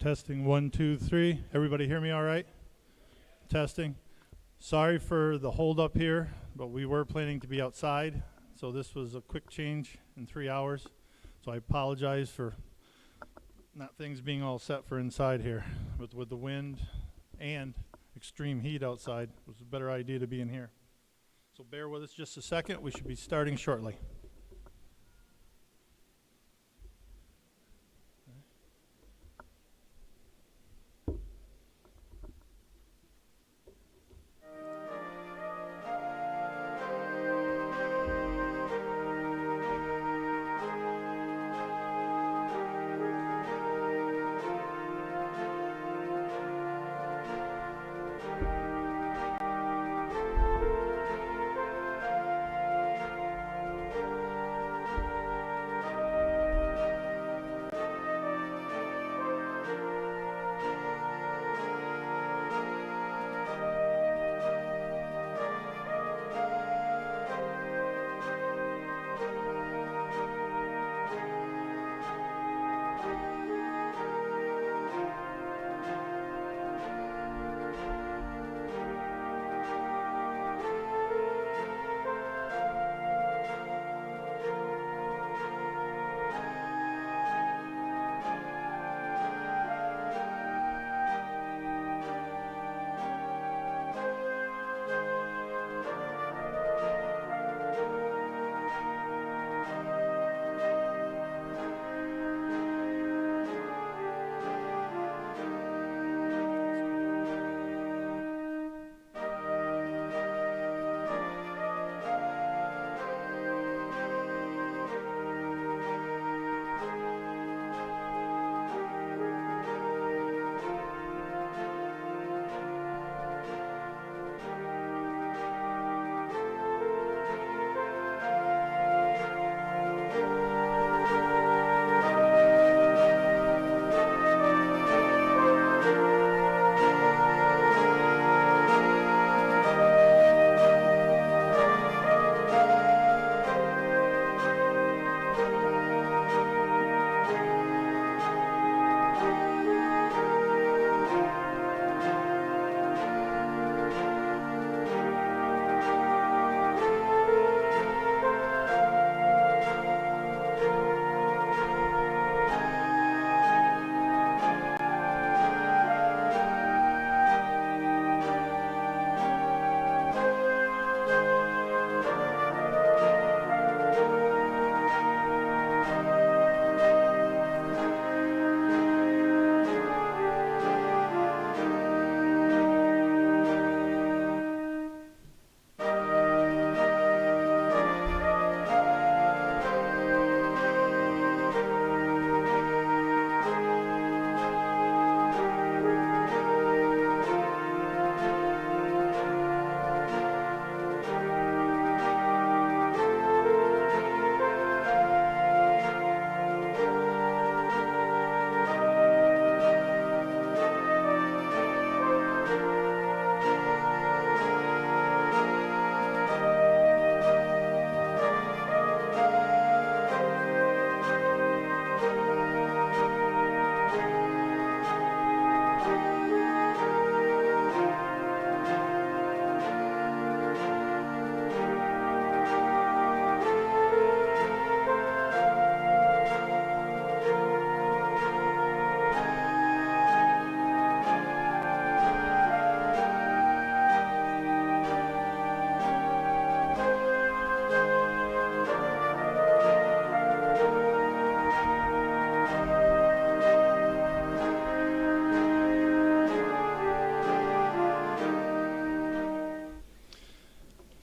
Testing 1, 2, 3. Everybody hear me all right? Testing. Sorry for the hold up here, but we were planning to be outside, so this was a quick change in 3 hours. So I apologize for not things being all set for inside here. With the wind and extreme heat outside, it was a better idea to be in here. So bear with us just a second. We should be starting shortly.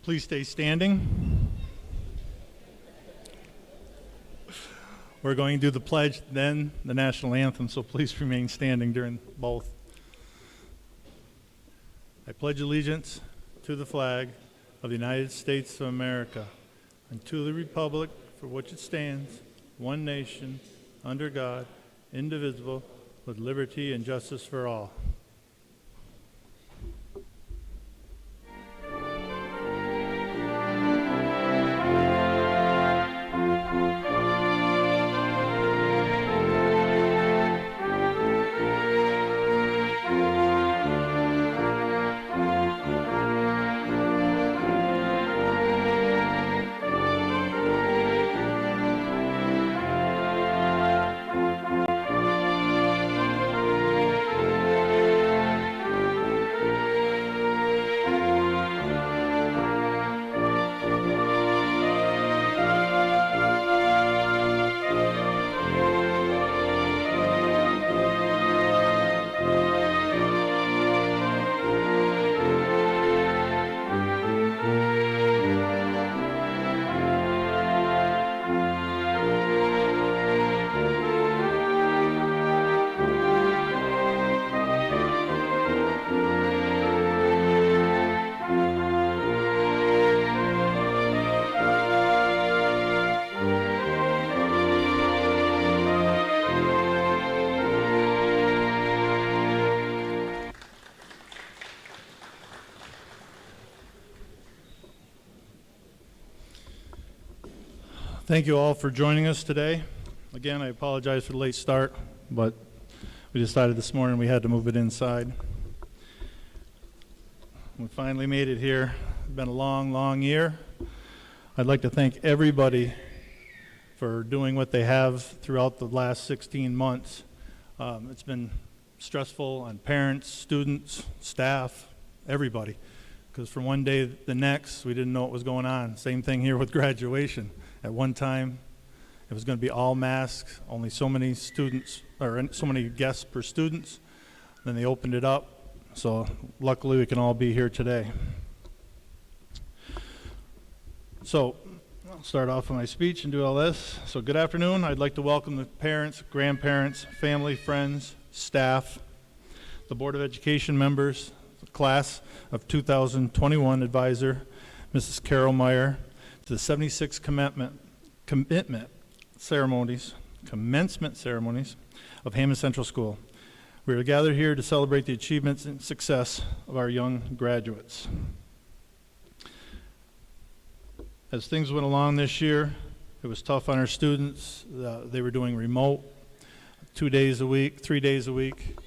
Please stay standing. We're going to do the pledge, then the national anthem, so please remain standing during both. I pledge allegiance to the flag of the United States of America and to the republic for which it stands, one nation, under God, indivisible, with liberty and justice for all. Thank you all for joining us today. Again, I apologize for the late start, but we decided this morning we had to move it inside. We finally made it here. It's been a long, long year. I'd like to thank everybody for doing what they have throughout the last 16 months. It's been stressful on parents, students, staff, everybody, because from one day to the next, we didn't know what was going on. Same thing here with graduation. At one time, it was going to be all masks, only so many students, or so many guests per students. Then they opened it up, so luckily we can all be here today. So I'll start off with my speech and do all this. So good afternoon. I'd like to welcome the parents, grandparents, family, friends, staff, the Board of Education members, the class of 2021 advisor, Mrs. Carol Meyer, to the 76 commencement ceremonies of Hammond Central School. We are gathered here to celebrate the achievements and success of our young graduates. As things went along this year, it was tough on our students. They were doing remote 2 days a week, 3 days a week.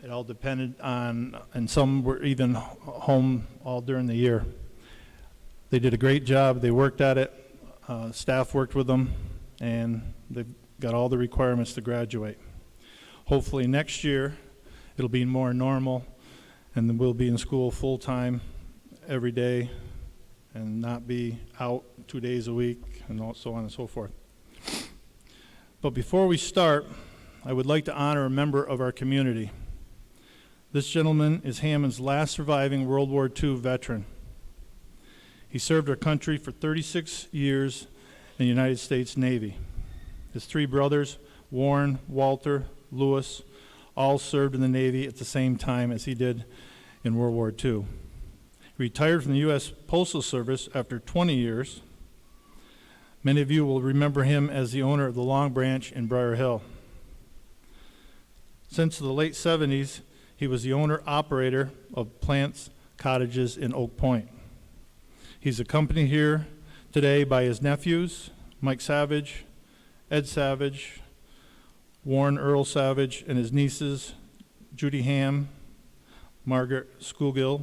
It all depended on, and some were even home all during the year. They did a great job. They worked at it. Staff worked with them, and they've got all the requirements to graduate. Hopefully next year, it'll be more normal, and then we'll be in school full-time every day and not be out 2 days a week, and so on and so forth. But before we start, I would like to honor a member of our community. This gentleman is Hammond's last surviving World War II veteran. He served our country for 36 years in the United States Navy. His three brothers, Warren, Walter, Lewis, all served in the Navy at the same time as he did in World War II. He retired from the U.S. Postal Service after 20 years. Many of you will remember him as the owner of the Long Branch in Briar Hill. Since the late 70s, he was the owner-operator of Plants Cottages in Oak Point. He's accompanied here today by his nephews, Mike Savage, Ed Savage, Warren Earl Savage, and his nieces, Judy Ham, Margaret Schoolgill,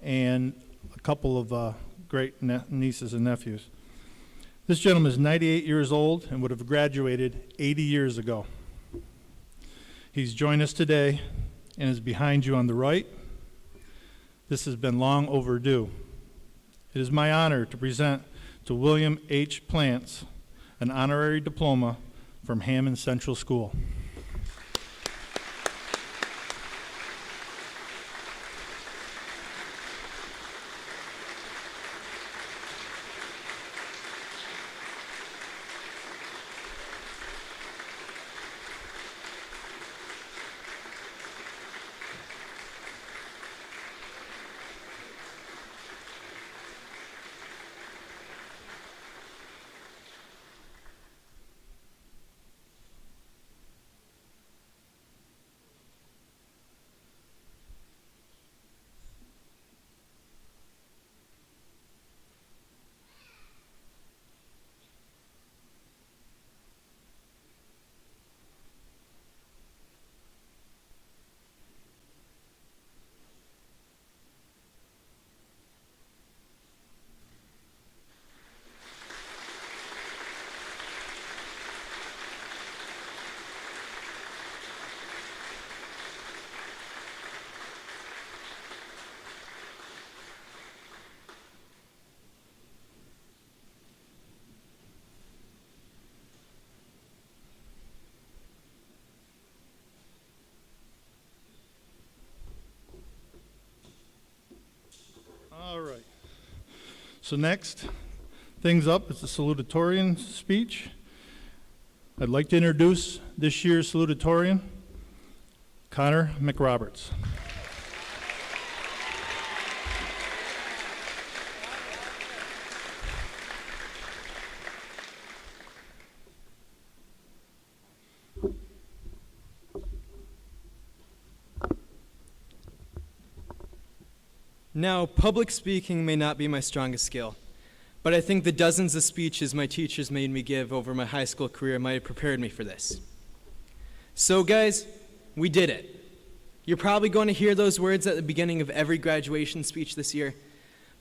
and a couple of great nieces and nephews. This gentleman is 98 years old and would have graduated 80 years ago. He's joined us today and is behind you on the right. This has been long overdue. It is my honor to present to William H. Plants an honorary diploma from Hammond Central School. All right. So next, things up is the salutatorian speech. I'd like to introduce this year's salutatorian, Connor McRoberts. Now, public speaking may not be my strongest skill, but I think the dozens of speeches my teachers made me give over my high school career might have prepared me for this. So guys, we did it. You're probably going to hear those words at the beginning of every graduation speech this year,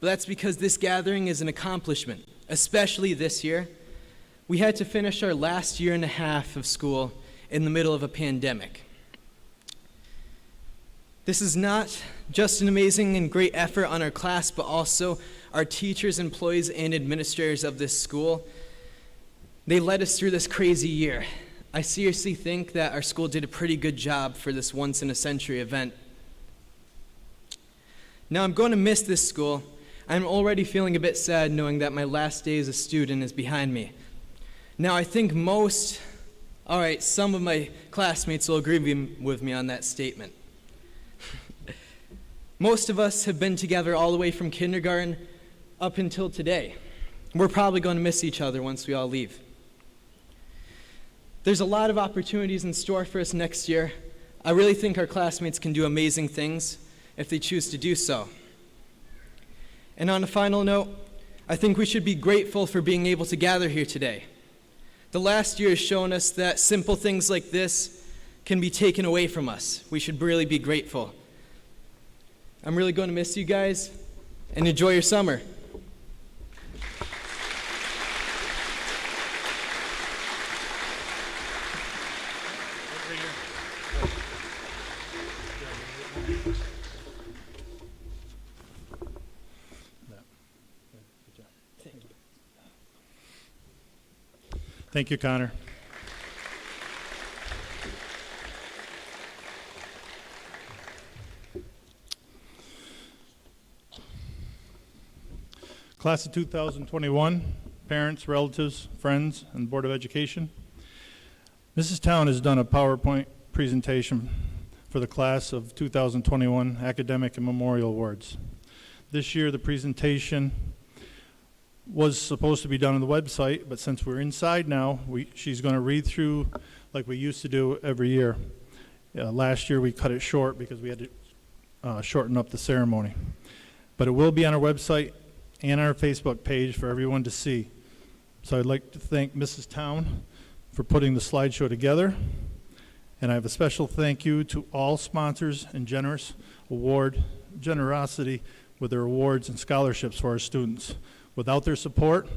but that's because this gathering is an accomplishment, especially this year. We had to finish our last year and a half of school in the middle of a pandemic. This is not just an amazing and great effort on our class, but also our teachers, employees, and administrators of this school. They led us through this crazy year. I seriously think that our school did a pretty good job for this once-in-a-century event. Now, I'm going to miss this school. I'm already feeling a bit sad knowing that my last day as a student is behind me. Now, I think some of my classmates will agree with me on that statement. Most of us have been together all the way from kindergarten up until today. We're probably going to miss each other once we all leave. There's a lot of opportunities in store for us next year. I really think our classmates can do amazing things if they choose to do so. And on a final note, I think we should be grateful for being able to gather here today. The last year has shown us that simple things like this can be taken away from us. We should really be grateful. I'm really going to miss you guys, and enjoy your summer. Thank you, Connor. Class of 2021, parents, relatives, friends, and Board of Education. Mrs. Town has done a PowerPoint presentation for the class of 2021 Academic and Memorial Awards. This year, the presentation was supposed to be done on the website, but since we're inside now, she's going to read through like we used to do every year. Last year we cut it short because we had to shorten up the ceremony. But it will be on our website and our Facebook page for everyone to see. So I'd like to thank Mrs. Town for putting the slideshow together. And I have a special thank you to all sponsors and generosity with their awards and scholarships for our students. Without their support,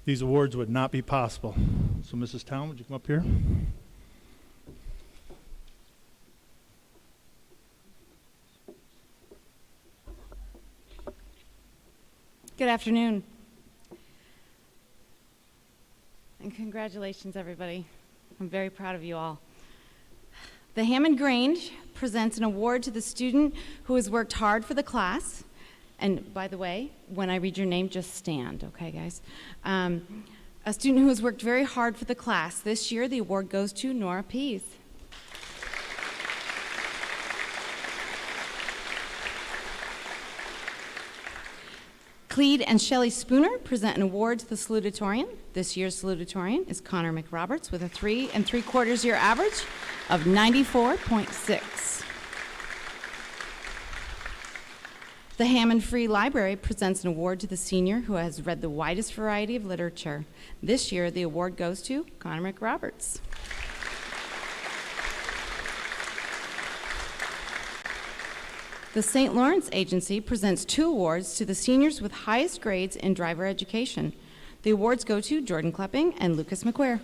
these awards would not be possible. So Mrs. Town, would you come up here? Good afternoon. And congratulations, everybody. I'm very proud of you all. The Hammond Grange presents an award to the student who has worked hard for the class. And by the way, when I read your name, just stand, okay, guys? A student who has worked very hard for the class. This year, the award goes to Nora Pease. Clede and Shelley Spooner present an award to the salutatorian. This year's salutatorian is Connor McRoberts with a 3 3/4 year average of 94.6. The Hammond Free Library presents an award to the senior who has read the widest variety of literature. This year, the award goes to Connor McRoberts. The St. Lawrence Agency presents 2 awards to the seniors with highest grades in driver education. The awards go to Jordan Klepping and Lucas McQuare.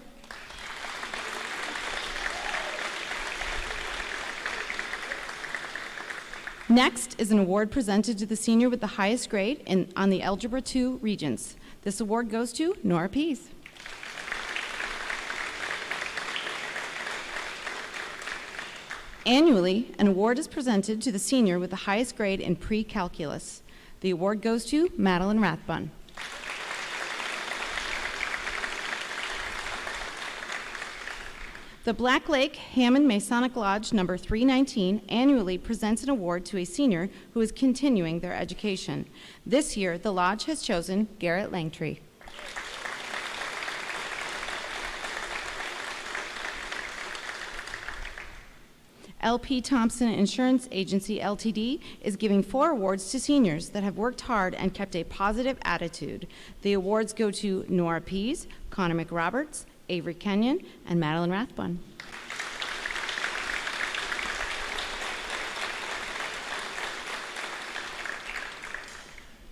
Next is an award presented to the senior with the highest grade on the Algebra 2 Regents. This award goes to Nora Pease. Annually, an award is presented to the senior with the highest grade in pre-calculus. The award goes to Madeline Rathbun. The Black Lake Hammond Masonic Lodge number 319 annually presents an award to a senior who is continuing their education. This year, the lodge has chosen Garrett Langtree. LP Thompson Insurance Agency Ltd. is giving 4 awards to seniors that have worked hard and kept a positive attitude. The awards go to Nora Pease, Connor McRoberts, Avery Kenyon, and Madeline Rathbun.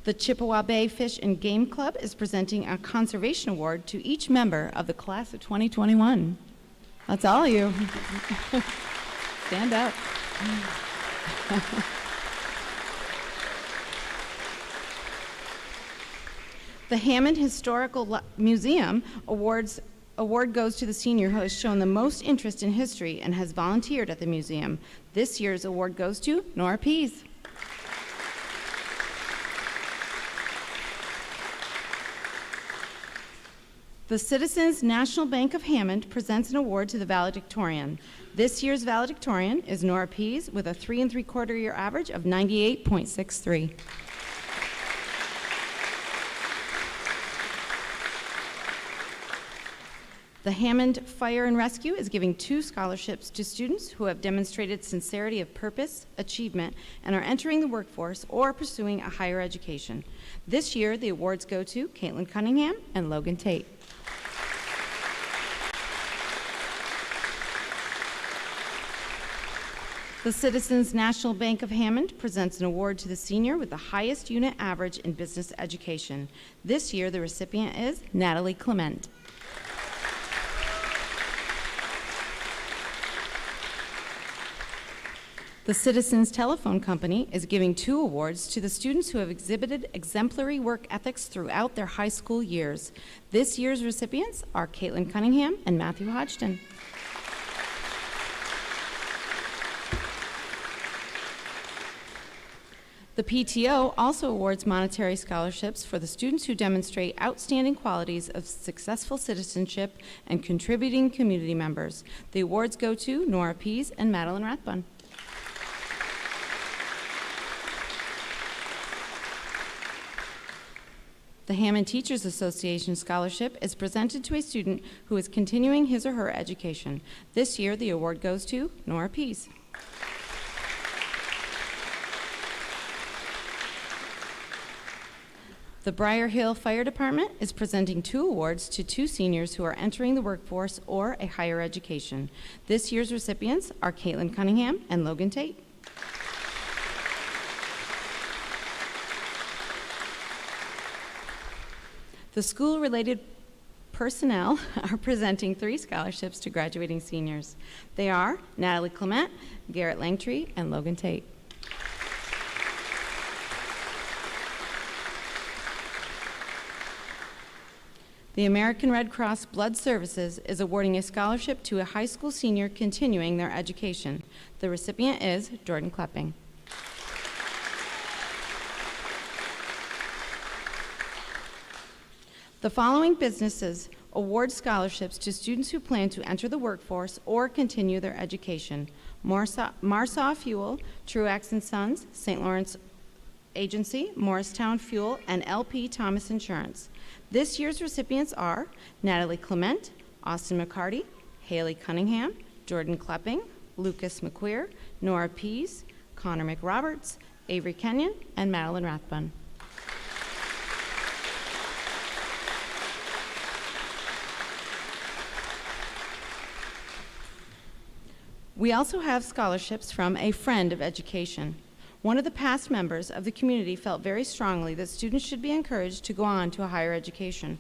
The Chippewa Bay Fish and Game Club is presenting a conservation award to each member of the class of 2021. That's all of you. Stand up. The Hammond Historical Museum award goes to the senior who has shown the most interest in history and has volunteered at the museum. This year's award goes to Nora Pease. The Citizens National Bank of Hammond presents an award to the valedictorian. This year's valedictorian is Nora Pease with a 3 3/4 year average of 98.63. The Hammond Fire and Rescue is giving 2 scholarships to students who have demonstrated sincerity of purpose, achievement, and are entering the workforce or pursuing a higher education. This year, the awards go to Caitlin Cunningham and Logan Tate. The Citizens National Bank of Hammond presents an award to the senior with the highest unit average in business education. This year, the recipient is Natalie Clement. The Citizens Telephone Company is giving 2 awards to the students who have exhibited exemplary work ethics throughout their high school years. This year's recipients are Caitlin Cunningham and Matthew Hodgson. The PTO also awards monetary scholarships for the students who demonstrate outstanding qualities of successful citizenship and contributing community members. The awards go to Nora Pease and Madeline Rathbun. The Hammond Teachers Association Scholarship is presented to a student who is continuing his or her education. This year, the award goes to Nora Pease. The Briar Hill Fire Department is presenting 2 awards to 2 seniors who are entering the workforce or a higher education. This year's recipients are Caitlin Cunningham and Logan Tate. The school-related personnel are presenting 3 scholarships to graduating seniors. They are Natalie Clement, Garrett Langtree, and Logan Tate. The American Red Cross Blood Services is awarding a scholarship to a high school senior continuing their education. The recipient is Jordan Klepping. The following businesses award scholarships to students who plan to enter the workforce or continue their education: Marsaw Fuel, Truax & Sons, St. Lawrence Agency, Morristown Fuel, and LP Thomas Insurance. This year's recipients are Natalie Clement, Austin McCarty, Haley Cunningham, Jordan Klepping, Lucas McQueer, Nora Pease, Connor McRoberts, Avery Kenyon, and Madeline Rathbun. We also have scholarships from a friend of education. One of the past members of the community felt very strongly that students should be encouraged to go on to a higher education.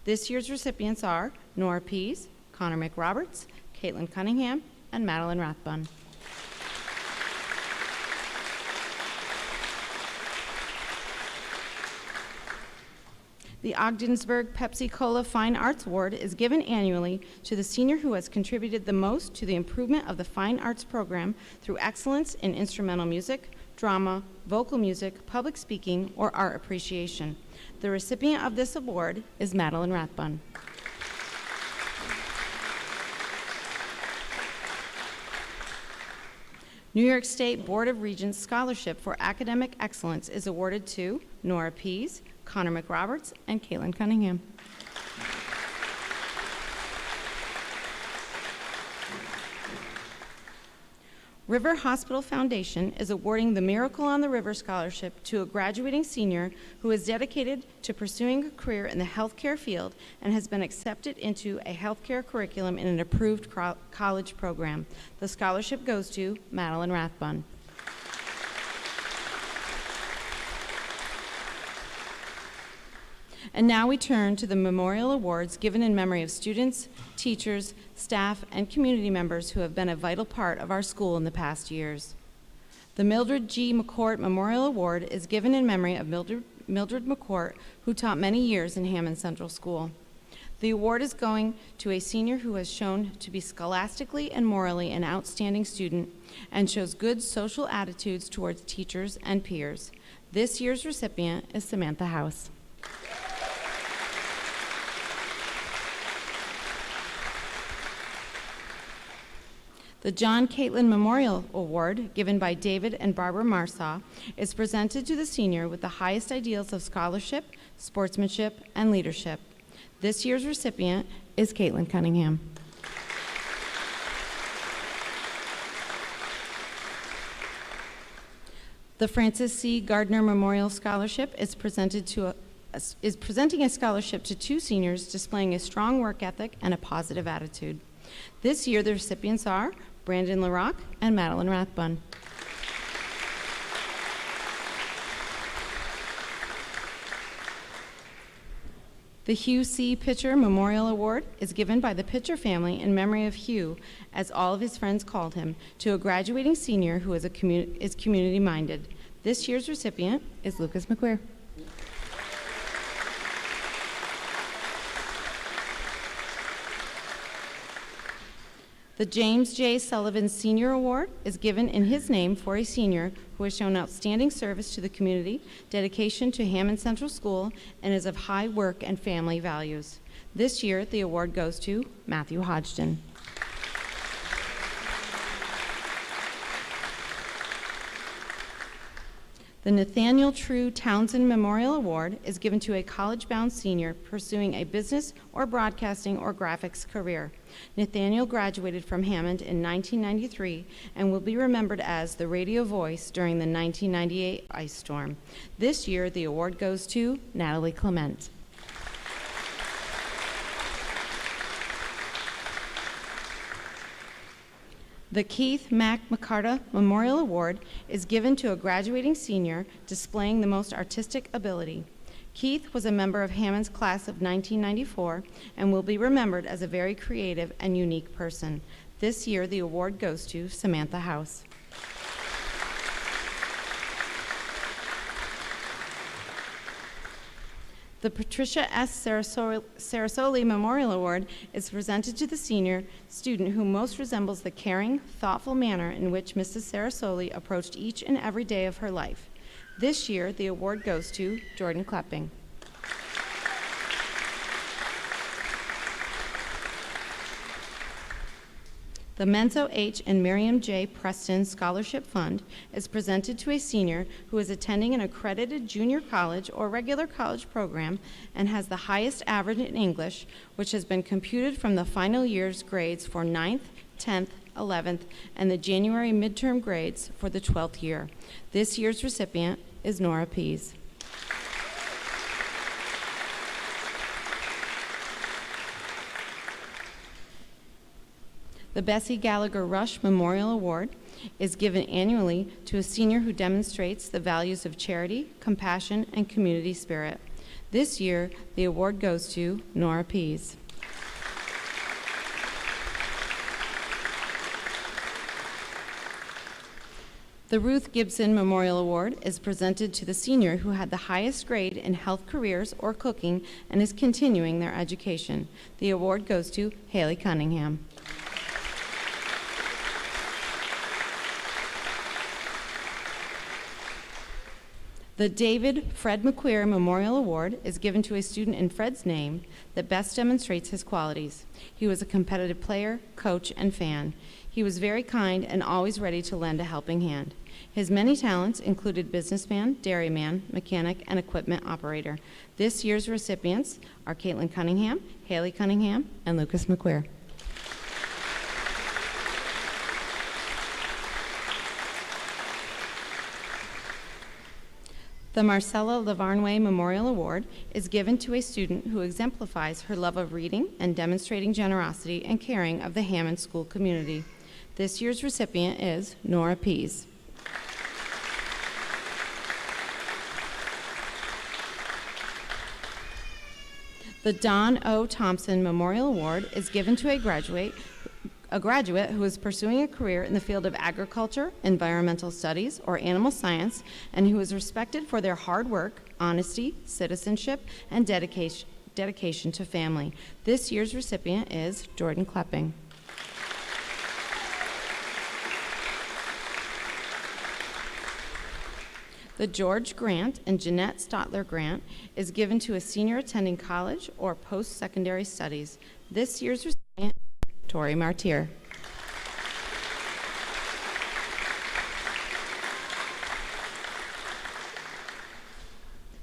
This year's recipients are Nora Pease, Connor McRoberts, Caitlin Cunningham, and Madeline Rathbun. The Ogdensburg Pepsi-Cola Fine Arts Award is given annually to the senior who has contributed the most to the improvement of the fine arts program through excellence in instrumental music, drama, vocal music, public speaking, or art appreciation. The recipient of this award is Madeline Rathbun. New York State Board of Regents Scholarship for Academic Excellence is awarded to Nora Pease, Connor McRoberts, and Caitlin Cunningham. River Hospital Foundation is awarding the Miracle on the River Scholarship to a graduating senior who is dedicated to pursuing a career in the healthcare field and has been accepted into a healthcare curriculum in an approved college program. The scholarship goes to Madeline Rathbun. And now we turn to the memorial awards given in memory of students, teachers, staff, and community members who have been a vital part of our school in the past years. The Mildred G. McCourt Memorial Award is given in memory of Mildred McCourt, who taught many years in Hammond Central School. The award is going to a senior who has shown to be scholastically and morally an outstanding student and shows good social attitudes towards teachers and peers. This year's recipient is Samantha House. The John Caitlin Memorial Award, given by David and Barbara Marsaw, is presented to the senior with the highest ideals of scholarship, sportsmanship, and leadership. This year's recipient is Caitlin Cunningham. The Francis C. Gardner Memorial Scholarship is presenting a scholarship to two seniors displaying a strong work ethic and a positive attitude. This year, the recipients are Brandon LaRock and Madeline Rathbun. The Hugh C. Pitcher Memorial Award is given by the Pitcher family in memory of Hugh, as all of his friends called him, to a graduating senior who is community-minded. This year's recipient is Lucas McQueer. The James J. Sullivan Senior Award is given in his name for a senior who has shown outstanding service to the community, dedication to Hammond Central School, and is of high work and family values. This year, the award goes to Matthew Hodgson. The Nathaniel True Townsend Memorial Award is given to a college-bound senior pursuing a business or broadcasting or graphics career. Nathaniel graduated from Hammond in 1993 and will be remembered as the radio voice during the 1998 ice storm. This year, the award goes to Natalie Clement. The Keith Mack McCarta Memorial Award is given to a graduating senior displaying the most artistic ability. Keith was a member of Hammond's class of 1994 and will be remembered as a very creative and unique person. This year, the award goes to Samantha House. The Patricia S. Sarasoli Memorial Award is presented to the senior student who most resembles the caring, thoughtful manner in which Mrs. Sarasoli approached each and every day of her life. This year, the award goes to Jordan Klepping. The Menzo H. and Miriam J. Preston Scholarship Fund is presented to a senior who is attending an accredited junior college or regular college program and has the highest average in English, which has been computed from the final year's grades for 9th, 10th, 11th, and the January midterm grades for the 12th year. This year's recipient is Nora Pease. The Bessie Gallagher Rush Memorial Award is given annually to a senior who demonstrates the values of charity, compassion, and community spirit. This year, the award goes to Nora Pease. The Ruth Gibson Memorial Award is presented to the senior who had the highest grade in health careers or cooking and is continuing their education. The award goes to Haley Cunningham. The David Fred McQueer Memorial Award is given to a student in Fred's name that best demonstrates his qualities. He was a competitive player, coach, and fan. He was very kind and always ready to lend a helping hand. His many talents included businessman, dairyman, mechanic, and equipment operator. This year's recipients are Caitlin Cunningham, Haley Cunningham, and Lucas McQueer. The Marcella Lavarnway Memorial Award is given to a student who exemplifies her love of reading and demonstrating generosity and caring of the Hammond School community. This year's recipient is Nora Pease. The Don O. Thompson Memorial Award is given to a graduate who is pursuing a career in the field of agriculture, environmental studies, or animal science, and who is respected for their hard work, honesty, citizenship, and dedication to family. This year's recipient is Jordan Klepping. The George Grant and Jeanette Stotler Grant is given to a senior attending college or post-secondary studies. This year's recipient is Tori Martyr.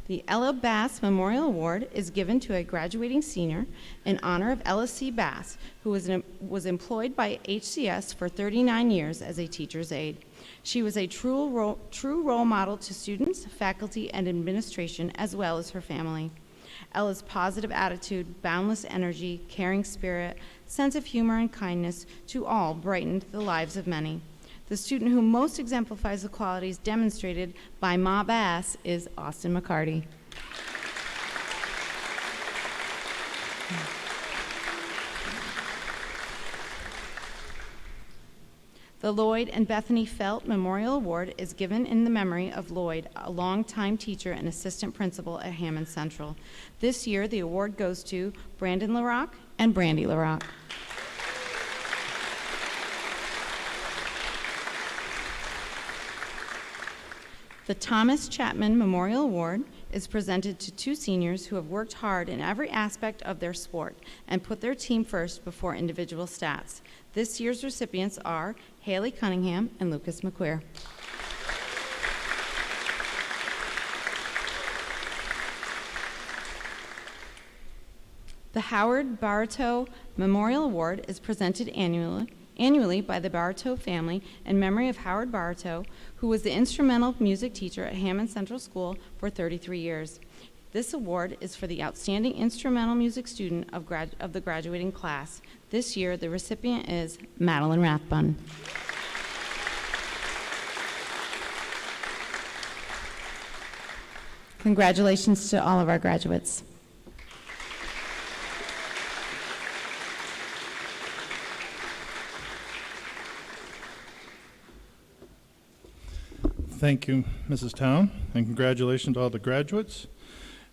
The Ella Bass Memorial Award is given to a graduating senior in honor of Ella C. Bass, who was employed by HCS for 39 years as a teacher's aide. She was a true role model to students, faculty, and administration, as well as her family. Ella's positive attitude, boundless energy, caring spirit, sense of humor, and kindness to all brightened the lives of many. The student who most exemplifies the qualities demonstrated by Ma Bass is Austin McCarty. The Lloyd and Bethany Felt Memorial Award is given in the memory of Lloyd, a longtime teacher and assistant principal at Hammond Central. This year, the award goes to Brandon LaRock and Brandy LaRock. The Thomas Chapman Memorial Award is presented to two seniors who have worked hard in every aspect of their sport and put their team first before individual stats. This year's recipients are Haley Cunningham and Lucas McQueer. The Howard Bartow Memorial Award is presented annually by the Bartow family in memory of Howard Bartow, who was the instrumental music teacher at Hammond Central School for 33 years. This award is for the outstanding instrumental music student of the graduating class. This year, the recipient is Madeline Rathbun. Congratulations to all of our graduates. Thank you, Mrs. Town, and congratulations to all the graduates.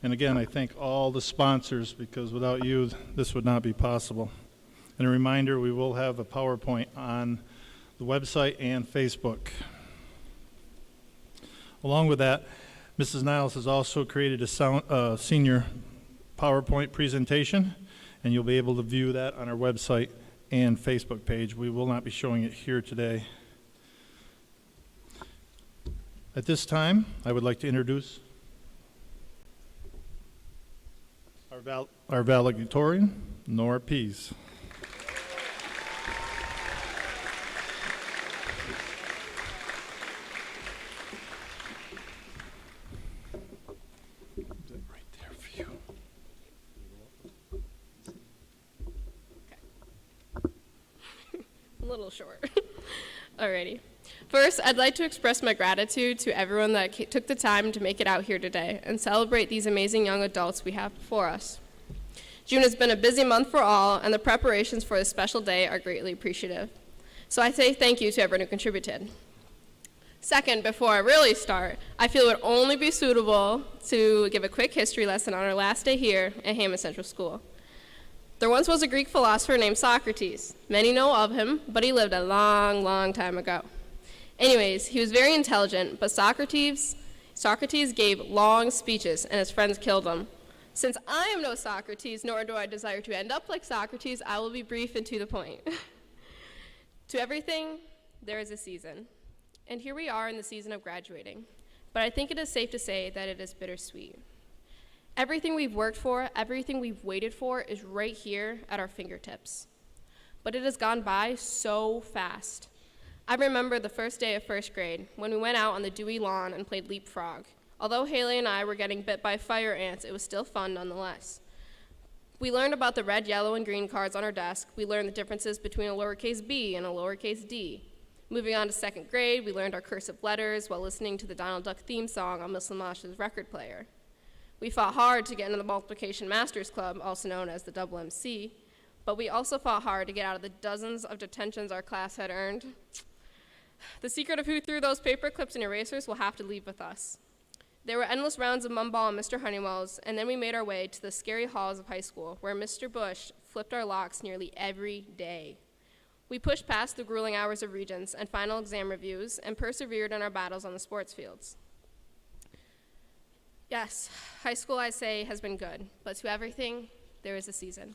And again, I thank all the sponsors, because without you, this would not be possible. And a reminder, we will have a PowerPoint on the website and Facebook. Along with that, Mrs. Niles has also created a senior PowerPoint presentation, and you'll be able to view that on our website and Facebook page. We will not be showing it here today. At this time, I would like to introduce our valedictorian, Nora Pease. Right there for you. A little short. Alrighty. First, I'd like to express my gratitude to everyone that took the time to make it out here today and celebrate these amazing young adults we have before us. June has been a busy month for all, and the preparations for this special day are greatly appreciative. So I say thank you to everyone who contributed. Second, before I really start, I feel it would only be suitable to give a quick history lesson on our last day here at Hammond Central School. There once was a Greek philosopher named Socrates. Many know of him, but he lived a long, long time ago. Anyways, he was very intelligent, but Socrates gave long speeches, and his friends killed him. Since I am no Socrates, nor do I desire to end up like Socrates, I will be brief and to the point. To everything, there is a season. And here we are in the season of graduating. But I think it is safe to say that it is bittersweet. Everything we've worked for, everything we've waited for is right here at our fingertips. But it has gone by so fast. I remember the first day of first grade when we went out on the dewy lawn and played leapfrog. Although Haley and I were getting bit by fire ants, it was still fun nonetheless. We learned about the red, yellow, and green cards on our desk. We learned the differences between a lowercase b and a lowercase d. Moving on to second grade, we learned our cursive letters while listening to the Donald Duck theme song on Miss Lamash's record player. We fought hard to get into the Multiplication Masters Club, also known as the Double MC, but we also fought hard to get out of the dozens of detentions our class had earned. The secret of who threw those paper clips and erasers will have to leave with us. There were endless rounds of Mumball and Mr. Honeywell's, and then we made our way to the scary halls of high school, where Mr. Bush flipped our locks nearly every day. We pushed past the grueling hours of regents and final exam reviews and persevered in our battles on the sports fields. Yes, high school, I say, has been good, but to everything, there is a season.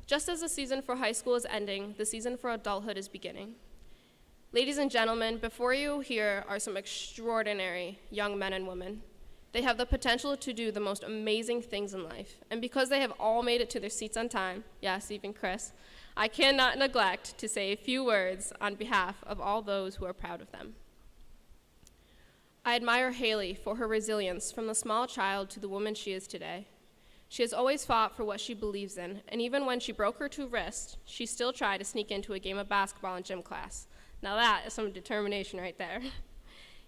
Just as the season for high school is ending, the season for adulthood is beginning. Ladies and gentlemen, before you here are some extraordinary young men and women. They have the potential to do the most amazing things in life, and because they have all made it to their seats on time, yes, even Chris, I cannot neglect to say a few words on behalf of all those who are proud of them. I admire Haley for her resilience from the small child to the woman she is today. She has always fought for what she believes in, and even when she broke her two wrists, she still tried to sneak into a game of basketball in gym class. Now that is some determination right there.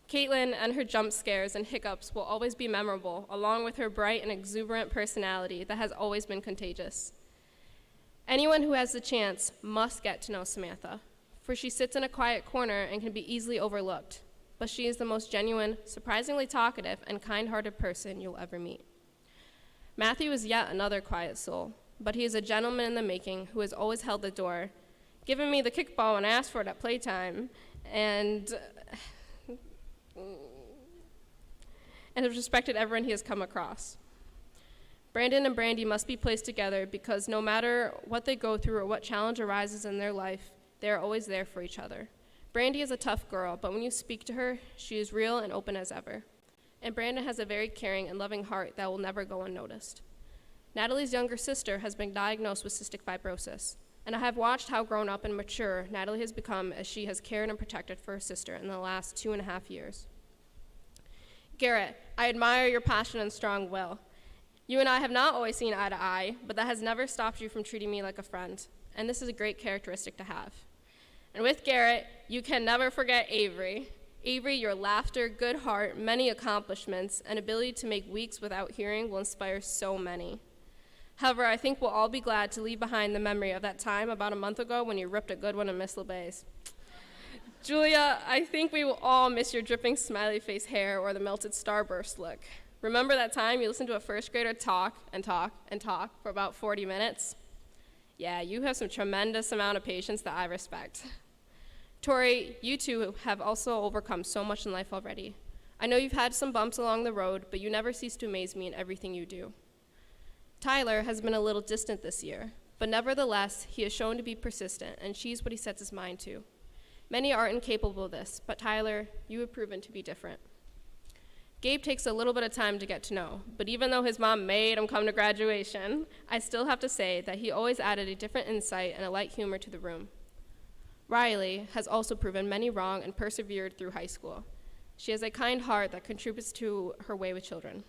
Caitlin and her jump scares and hiccups will always be memorable, along with her bright and exuberant personality that has always been contagious. Anyone who has the chance must get to know Samantha, for she sits in a quiet corner and can be easily overlooked, but she is the most genuine, surprisingly talkative, and kind-hearted person you'll ever meet. Matthew is yet another quiet soul, but he is a gentleman in the making who has always held the door, given me the kickball when I asked for it at playtime, and has respected everyone he has come across. Brandon and Brandy must be placed together because no matter what they go through or what challenge arises in their life, they are always there for each other. Brandy is a tough girl, but when you speak to her, she is real and open as ever. And Brandon has a very caring and loving heart that will never go unnoticed. Natalie's younger sister has been diagnosed with cystic fibrosis, and I have watched how grown up and mature Natalie has become as she has cared and protected for her sister in the last 2.5 years. Garrett, I admire your passion and strong will. You and I have not always seen eye to eye, but that has never stopped you from treating me like a friend, and this is a great characteristic to have. And with Garrett, you can never forget Avery. Avery, your laughter, good heart, many accomplishments, and ability to make weeks without hearing will inspire so many. However, I think we'll all be glad to leave behind the memory of that time about a month ago when you ripped a good one in Miss LeBay's. Julia, I think we will all miss your dripping smiley face hair or the melted starburst look. Remember that time you listened to a first grader talk and talk and talk for about 40 minutes? Yeah, you have some tremendous amount of patience that I respect. Tori, you two have also overcome so much in life already. I know you've had some bumps along the road, but you never cease to amaze me in everything you do. Tyler has been a little distant this year, but nevertheless, he has shown to be persistent and achieves what he sets his mind to. Many are incapable of this, but Tyler, you have proven to be different. Gabe takes a little bit of time to get to know, but even though his mom made him come to graduation, I still have to say that he always added a different insight and a light humor to the room. Riley has also proven many wrong and persevered through high school. She has a kind heart that contributes to her way with children.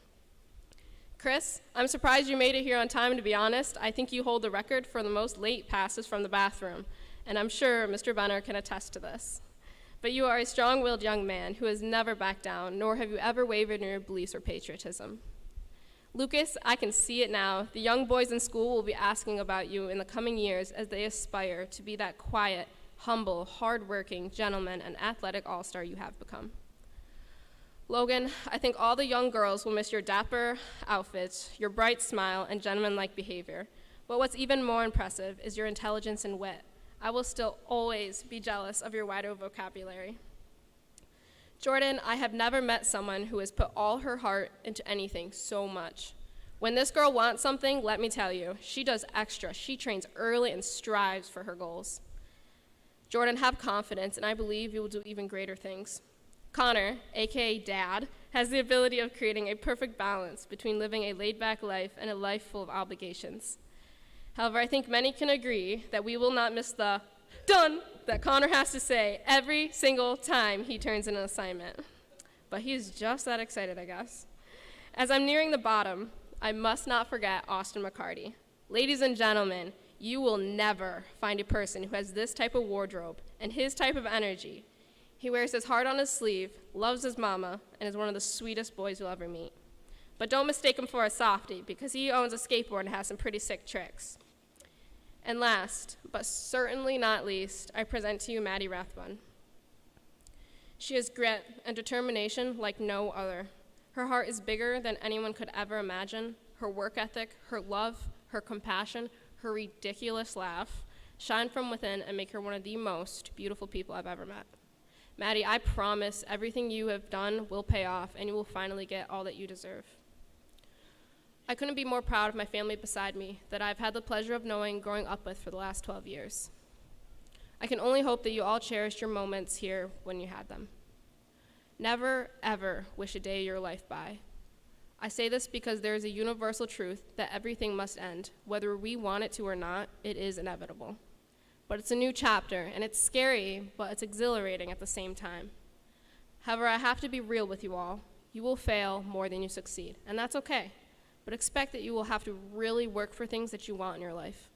Chris, I'm surprised you made it here on time, to be honest. I think you hold the record for the most late passes from the bathroom, and I'm sure Mr. Benner can attest to this. But you are a strong-willed young man who has never backed down, nor have you ever wavered in your beliefs or patriotism. Lucas, I can see it now. The young boys in school will be asking about you in the coming years as they aspire to be that quiet, humble, hard-working gentleman and athletic all-star you have become. Logan, I think all the young girls will miss your dapper outfits, your bright smile, and gentleman-like behavior. But what's even more impressive is your intelligence and wit. I will still always be jealous of your wider vocabulary. Jordan, I have never met someone who has put all her heart into anything so much. When this girl wants something, let me tell you, she does extra. She trains early and strives for her goals. Jordan, have confidence, and I believe you will do even greater things. Connor, aka Dad, has the ability of creating a perfect balance between living a laid-back life and a life full of obligations. However, I think many can agree that we will not miss the done that Connor has to say every single time he turns in an assignment. but he's just that excited, I guess. As I'm nearing the bottom, I must not forget Austin McCarty. Ladies and gentlemen, you will never find a person who has this type of wardrobe and his type of energy. He wears his heart on his sleeve, loves his mama, and is one of the sweetest boys you'll ever meet. But don't mistake him for a softie, because he owns a skateboard and has some pretty sick tricks. And last, but certainly not least, I present to you Maddie Rathbun. She has grit and determination like no other. Her heart is bigger than anyone could ever imagine. Her work ethic, her love, her compassion, her ridiculous laugh shine from within and make her one of the most beautiful people I've ever met. Maddie, I promise everything you have done will pay off and you will finally get all that you deserve. I couldn't be more proud of my family beside me that I've had the pleasure of knowing growing up with for the last 12 years. I can only hope that you all cherished your moments here when you had them. Never, ever wish a day of your life by. I say this because there is a universal truth that everything must end. Whether we want it to or not, it is inevitable. But it's a new chapter, and it's scary, but it's exhilarating at the same time. However, I have to be real with you all. You will fail more than you succeed, and that's okay. But expect that you will have to really work for things that you want in your life.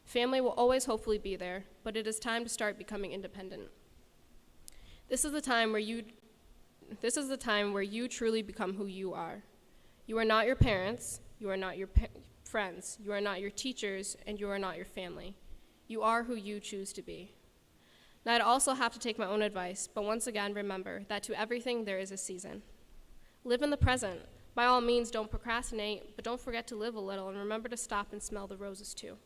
Family will always hopefully be there, but it is time to start becoming independent. This is the time where you truly become who you are. You are not your parents, you are not your friends, you are not your teachers, and you are not your family. You are who you choose to be. Now, I'd also have to take my own advice, but once again, remember that to everything there is a season. Live in the present. By all means, don't procrastinate, but don't forget to live a little, and remember to stop and smell the roses too.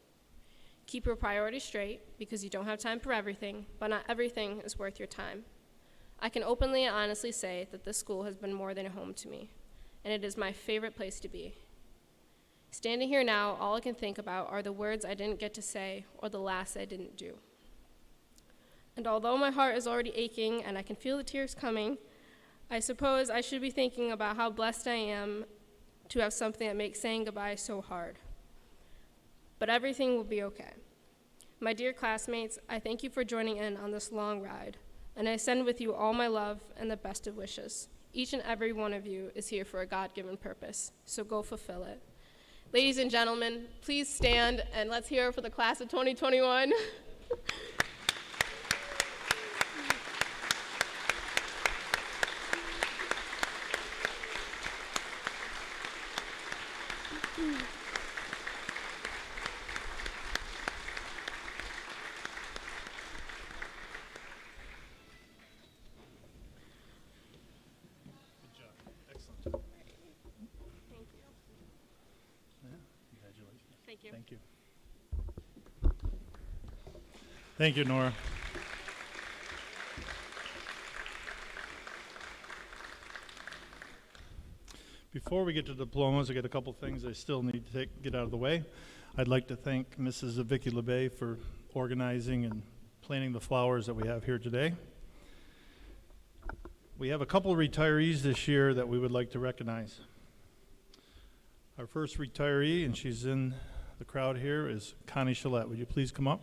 Keep your priorities straight, because you don't have time for everything, but not everything is worth your time. I can openly and honestly say that this school has been more than a home to me, and it is my favorite place to be. Standing here now, all I can think about are the words I didn't get to say or the last I didn't do. And although my heart is already aching and I can feel the tears coming, I suppose I should be thinking about how blessed I am to have something that makes saying goodbye so hard. But everything will be okay. My dear classmates, I thank you for joining in on this long ride, and I send with you all my love and the best of wishes. Each and every one of you is here for a God-given purpose, so go fulfill it. Ladies and gentlemen, please stand and let's hear it for the class of 2021. Thank you. Thank you. Thank you, Nora. Before we get to diplomas, I got a couple things I still need to get out of the way. I'd like to thank Mrs. Vicky LeBay for organizing and planting the flowers that we have here today. We have a couple retirees this year that we would like to recognize. Our first retiree, and she's in the crowd here, is Connie Chalette. Would you please come up?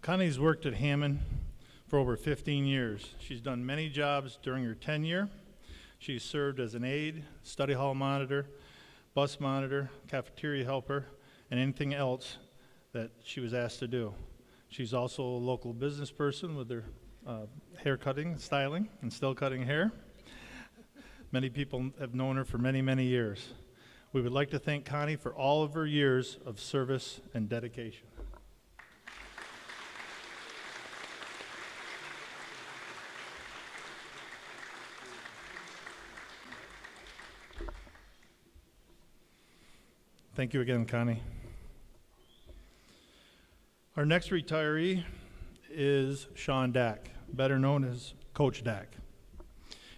Connie's worked at Hammond for over 15 years. She's done many jobs during her tenure. She's served as an aide, study hall monitor, bus monitor, cafeteria helper, and anything else that she was asked to do. She's also a local business person with her hair cutting, styling, and still cutting hair. Many people have known her for many, many years. We would like to thank Connie for all of her years of service and dedication. Thank you again, Connie. Our next retiree is Sean Dack, better known as Coach Dack.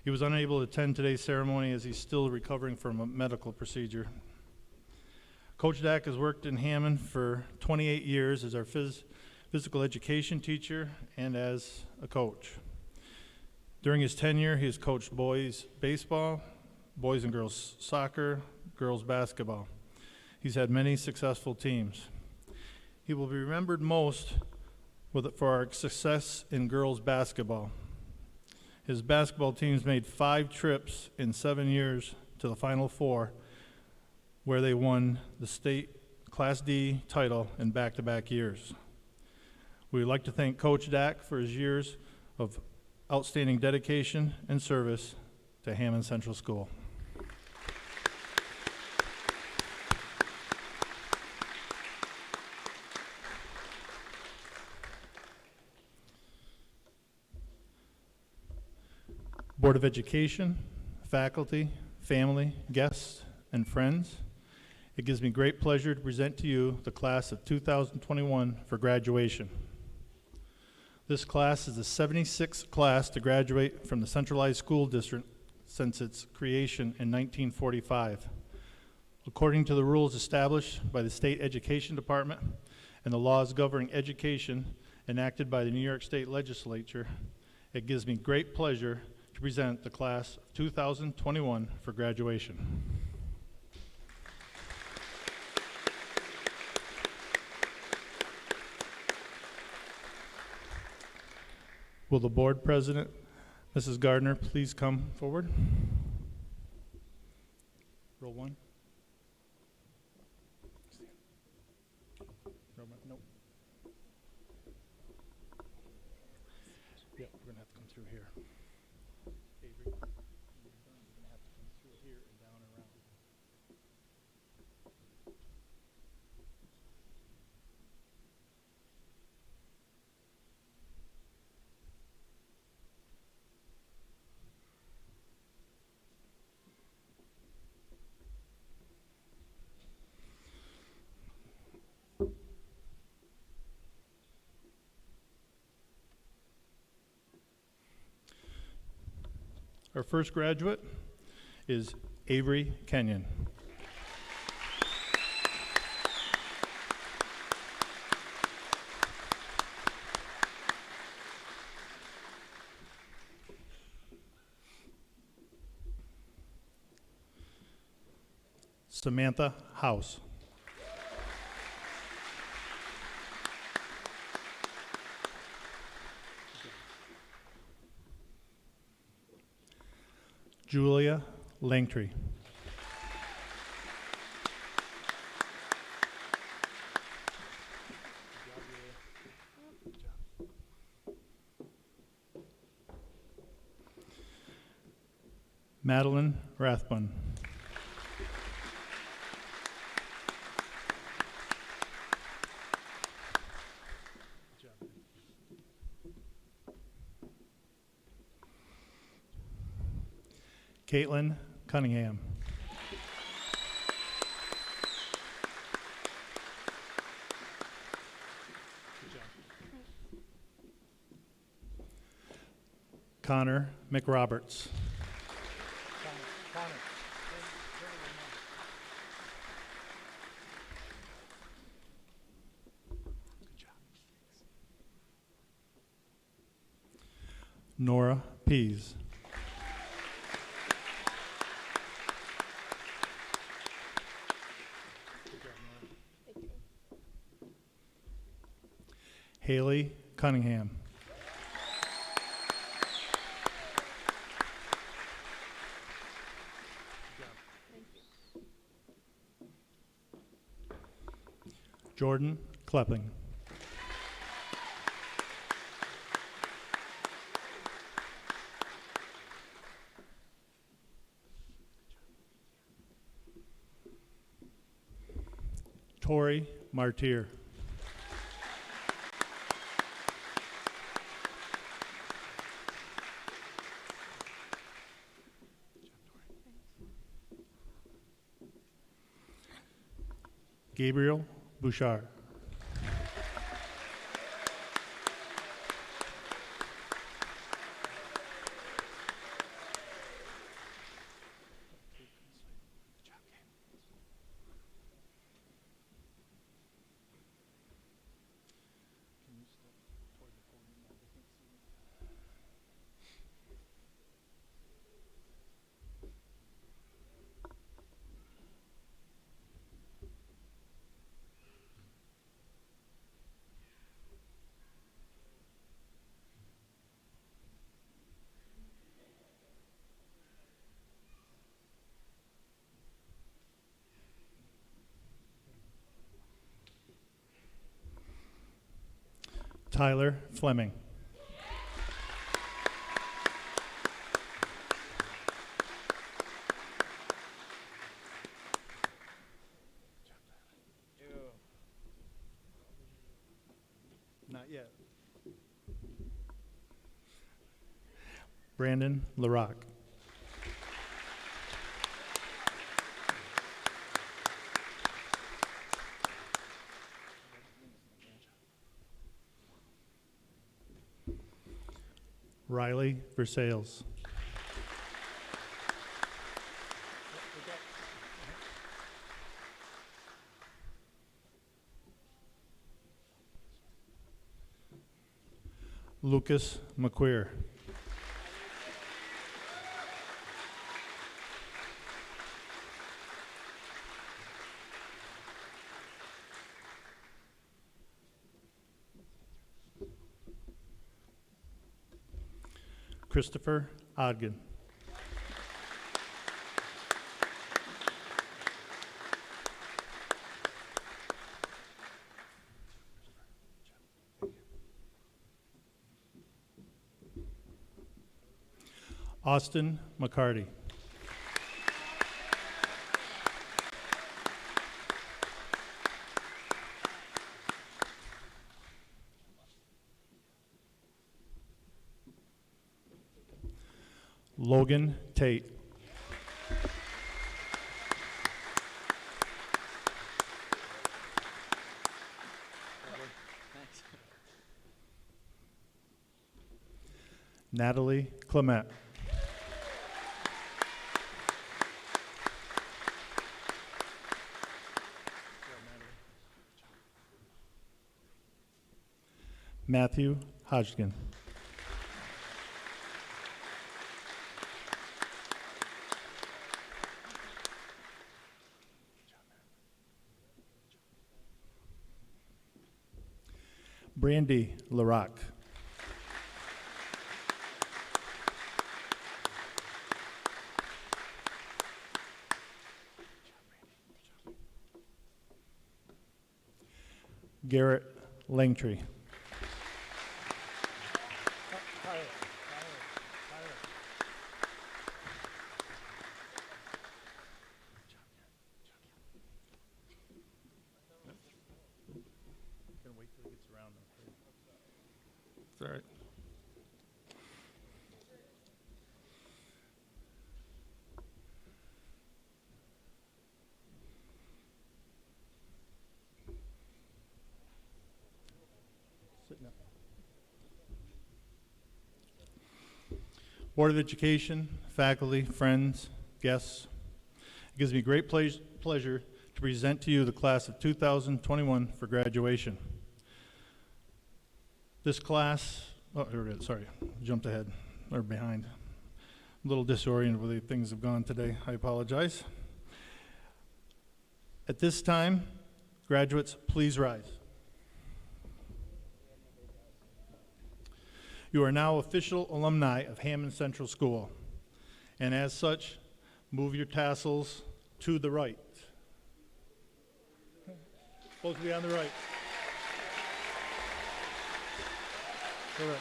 He was unable to attend today's ceremony as he's still recovering from a medical procedure. Coach Dack has worked in Hammond for 28 years as our physical education teacher and as a coach. During his tenure, he has coached boys baseball, boys and girls soccer, girls basketball. He's had many successful teams. He will be remembered most for our success in girls basketball. His basketball teams made 5 trips in 7 years to the Final Four, where they won the state Class D title in back-to-back years. We would like to thank Coach Dak for his years of outstanding dedication and service to Hammond Central School. Board of Education, faculty, family, guests, and friends, it gives me great pleasure to present to you the class of 2021 for graduation. This class is the 76th class to graduate from the Centralized School District since its creation in 1945. According to the rules established by the State Education Department and the laws governing education enacted by the New York State Legislature, it gives me great pleasure to present the class of 2021 for graduation. Will the board president, Mrs. Gardner, please come forward? Roll 1. Roll 1. Nope. Yep, we're going to have to come through here. Avery, you're going to have to come through here and down and around. Our first graduate is Avery Kenyon. Samantha House. Julia Langtree. Madeline Rathbun. Caitlin Cunningham. Connor McRoberts. Nora Pease. Haley Cunningham. Jordan Klepping. Tori Martyr. Gabriel Bouchard. Tyler Fleming. Not yet. Brandon LaRock. Riley Versales. Lucas McQueer. Christopher Ogden. Austin McCarty. Logan Tate. Natalie Clement. Matthew Hodgkin. Brandy LaRock. Garrett Langtree. It's all right. Sitting up. Board of Education, faculty, friends, guests, it gives me great pleasure to present to you the class of 2021 for graduation. This class, oh, here it is, sorry, jumped ahead, or behind. A little disoriented with the way things have gone today, I apologize. At this time, graduates, please rise. You are now official alumni of Hammond Central School, and as such, move your tassels to the right. Supposed to be on the right. Correct.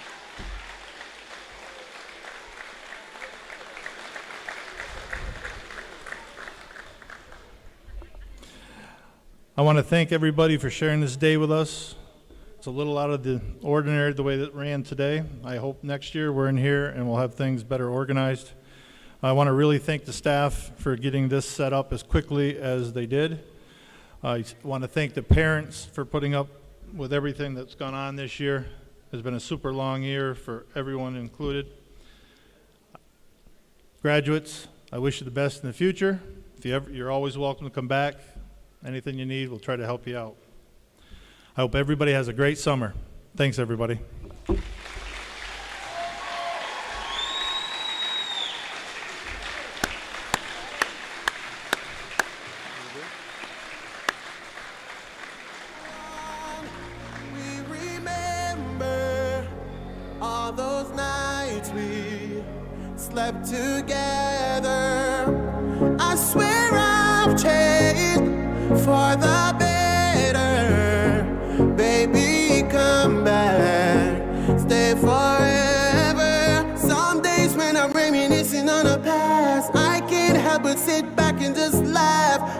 I want to thank everybody for sharing this day with us. It's a little out of the ordinary the way that it ran today. I hope next year we're in here and we'll have things better organized. I want to really thank the staff for getting this set up as quickly as they did. I want to thank the parents for putting up with everything that's gone on this year. It's been a super long year for everyone included. Graduates, I wish you the best in the future. If you're always welcome to come back. Anything you need, we'll try to help you out. I hope everybody has a great summer. Thanks, everybody. Slept together. I swear I've changed for the better. Baby, come back. help but sit back and just laugh.